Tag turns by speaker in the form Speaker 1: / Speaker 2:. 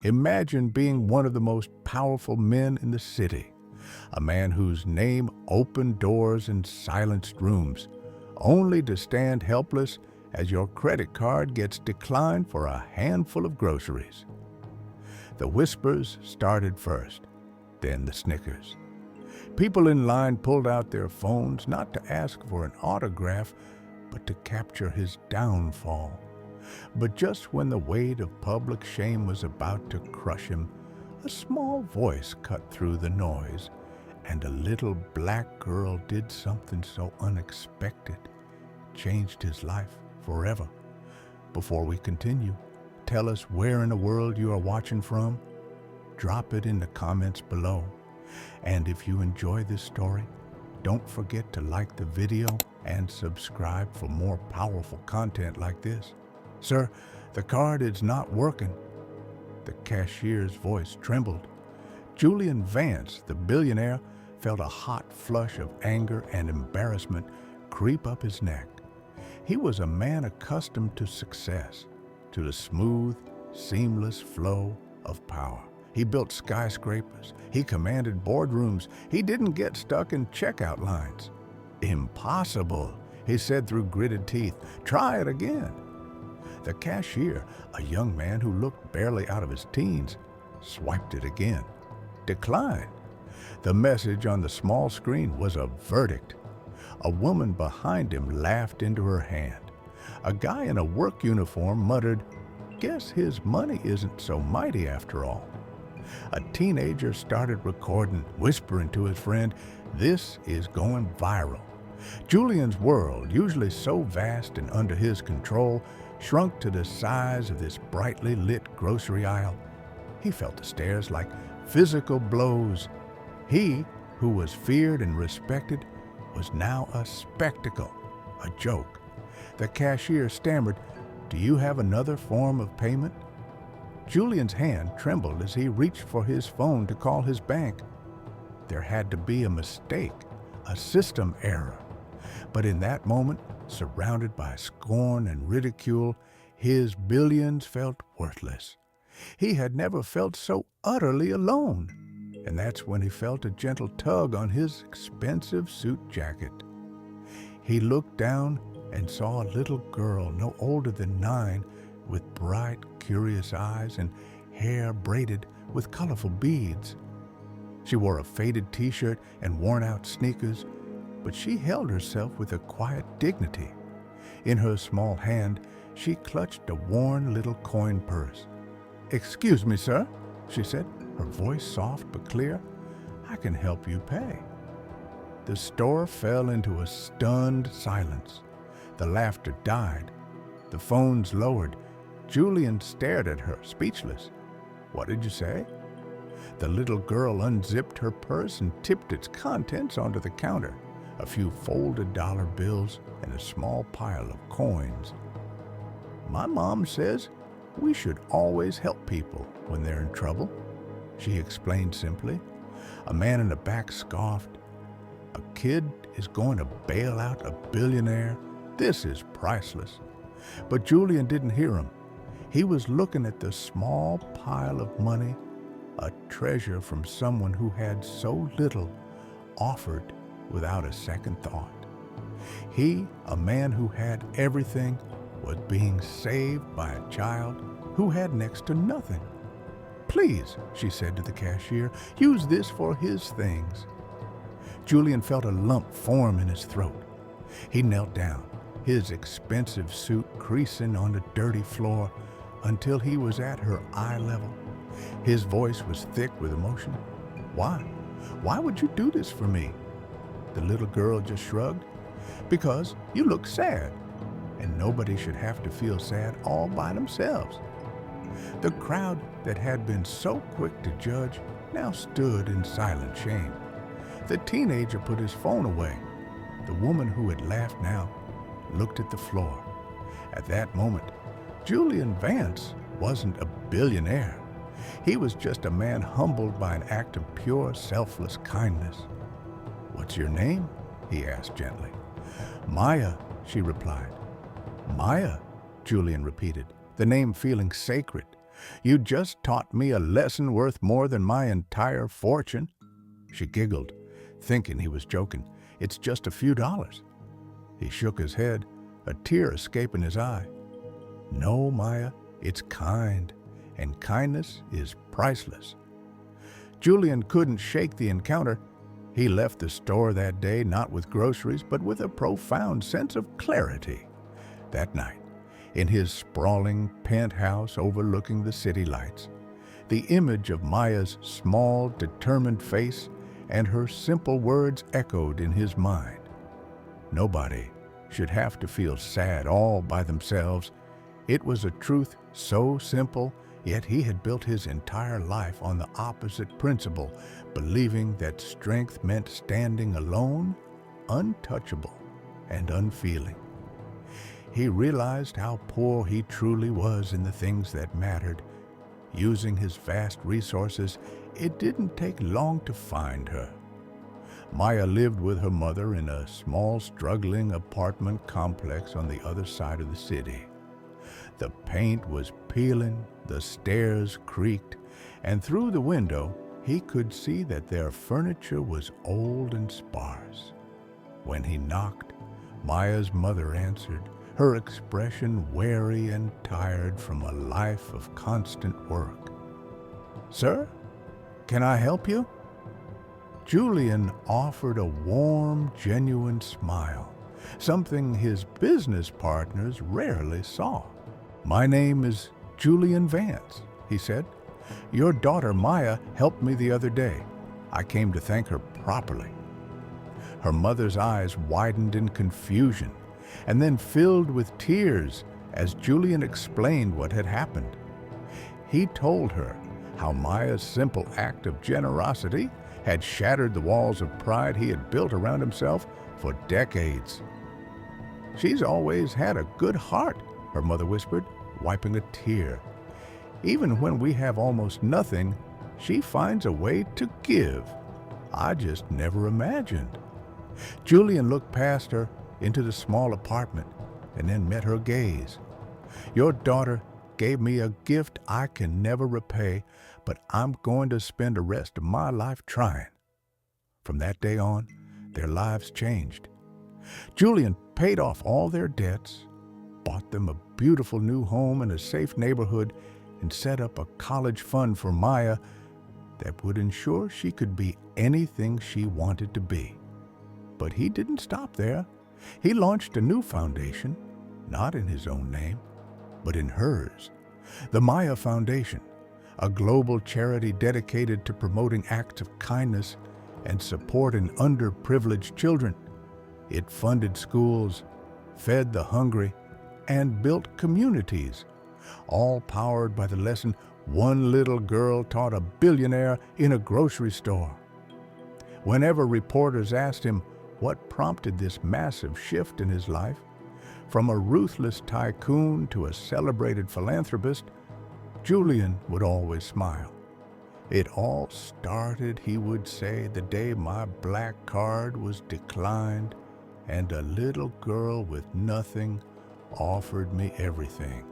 Speaker 1: Imagine being one of the most powerful men in the city, a man whose name opened doors and silenced rooms, only to stand helpless as your credit card gets declined for a handful of groceries. The whispers started first, then the snickers. People in line pulled out their phones not to ask for an autograph, but to capture his downfall. But just when the weight of public shame was about to crush him, a small voice cut through the noise, and a little black girl did something so unexpected, changed his life forever. Before we continue, tell us where in the world you are watching from. Drop it in the comments below. And if you enjoy this story, don't forget to like the video and subscribe for more powerful content like this. Sir, the card is not working. The cashier's voice trembled. Julian Vance, the billionaire, felt a hot flush of anger and embarrassment creep up his neck. He was a man accustomed to success, to the smooth, seamless flow of power. He built skyscrapers. He commanded boardrooms. He didn't get stuck in checkout lines. Impossible, he said through gritted teeth. Try it again. The cashier, a young man who looked barely out of his teens, swiped it again. Decline. The message on the small screen was a verdict. A woman behind him laughed into her hand. A guy in a work uniform muttered, "Guess his money isn't so mighty after all." A teenager started recording, whispering to his friend, "This is going viral." Julian's world, usually so vast and under his control, shrunk to the size of this brightly lit grocery aisle. He felt the stares like physical blows. He, who was feared and respected, was now a spectacle, a joke. The cashier stammered, "Do you have another form of payment?" Julian's hand trembled as he reached for his phone to call his bank. There had to be a mistake, a system error. But in that moment, surrounded by scorn and ridicule, his billions felt worthless. He had never felt so utterly alone. And that's when he felt a gentle tug on his expensive suit jacket. He looked down and saw a little girl no older than 9, with bright, curious eyes and hair braided with colorful beads. She wore a faded t-shirt and worn-out sneakers, but she held herself with a quiet dignity. In her small hand, she clutched a worn little coin purse. "Excuse me, sir," she said, her voice soft but clear. "I can help you pay." The store fell into a stunned silence. The laughter died. The phones lowered. Julian stared at her, speechless. "What did you say?" The little girl unzipped her purse and tipped its contents onto the counter, a few folded dollar bills and a small pile of coins. "My mom says we should always help people when they're in trouble," she explained simply. A man in the back scoffed. "A kid is going to bail out a billionaire? This is priceless." But Julian didn't hear him. He was looking at the small pile of money, a treasure from someone who had so little, offered without a second thought. He, a man who had everything, was being saved by a child who had next to nothing. "Please," she said to the cashier, "use this for his things." Julian felt a lump form in his throat. He knelt down, his expensive suit creasing on the dirty floor, until he was at her eye level. His voice was thick with emotion. "Why? Why would you do this for me?" The little girl just shrugged. "Because you look sad, and nobody should have to feel sad all by themselves." The crowd that had been so quick to judge now stood in silent shame. The teenager put his phone away. The woman who had laughed now looked at the floor. At that moment, Julian Vance wasn't a billionaire. He was just a man humbled by an act of pure, selfless kindness. "What's your name?" he asked gently. "Maya," she replied. "Maya," Julian repeated, the name feeling sacred. You just taught me a lesson worth more than my entire fortune." She giggled, thinking he was joking. "It's just a few dollars." He shook his head, a tear escaping his eye. "No, Maya, it's kind, and kindness is priceless." Julian couldn't shake the encounter. He left the store that day not with groceries, but with a profound sense of clarity. That night, in his sprawling penthouse overlooking the city lights, the image of Maya's small, determined face and her simple words echoed in his mind. Nobody should have to feel sad all by themselves. It was a truth so simple, yet he had built his entire life on the opposite principle, believing that strength meant standing alone, untouchable, and unfeeling. He realized how poor he truly was in the things that mattered. Using his vast resources, it didn't take long to find her. Maya lived with her mother in a small, struggling apartment complex on the other side of the city. The paint was peeling, the stairs creaked, and through the window he could see that their furniture was old and sparse. When he knocked, Maya's mother answered, her expression weary and tired from a life of constant work. "Sir, can I help you?" Julian offered a warm, genuine smile, something his business partners rarely saw. "My name is Julian Vance," he said. "Your daughter Maya helped me the other day. I came to thank her properly." Her mother's eyes widened in confusion and then filled with tears as Julian explained what had happened. He told her how Maya's simple act of generosity had shattered the walls of pride he had built around himself for decades. "She's always had a good heart," her mother whispered, wiping a tear. "Even when we have almost nothing, she finds a way to give. I just never imagined." Julian looked past her into the small apartment and then met her gaze. "Your daughter gave me a gift I can never repay, but I'm going to spend the rest of my life trying." From that day on, their lives changed. Julian paid off all their debts, bought them a beautiful new home in a safe neighborhood, and set up a college fund for Maya that would ensure she could be anything she wanted to be. But he didn't stop there. He launched a new foundation, not in his own name, but in hers, the Maya Foundation, a global charity dedicated to promoting acts of kindness and support in underprivileged children. It funded schools, fed the hungry, and built communities, all powered by the lesson one little girl taught a billionaire in a grocery store. Whenever reporters asked him what prompted this massive shift in his life, from a ruthless tycoon to a celebrated philanthropist, Julian would always smile. "It all started," he would say, "the day my black card was declined and a little girl with nothing offered me everything."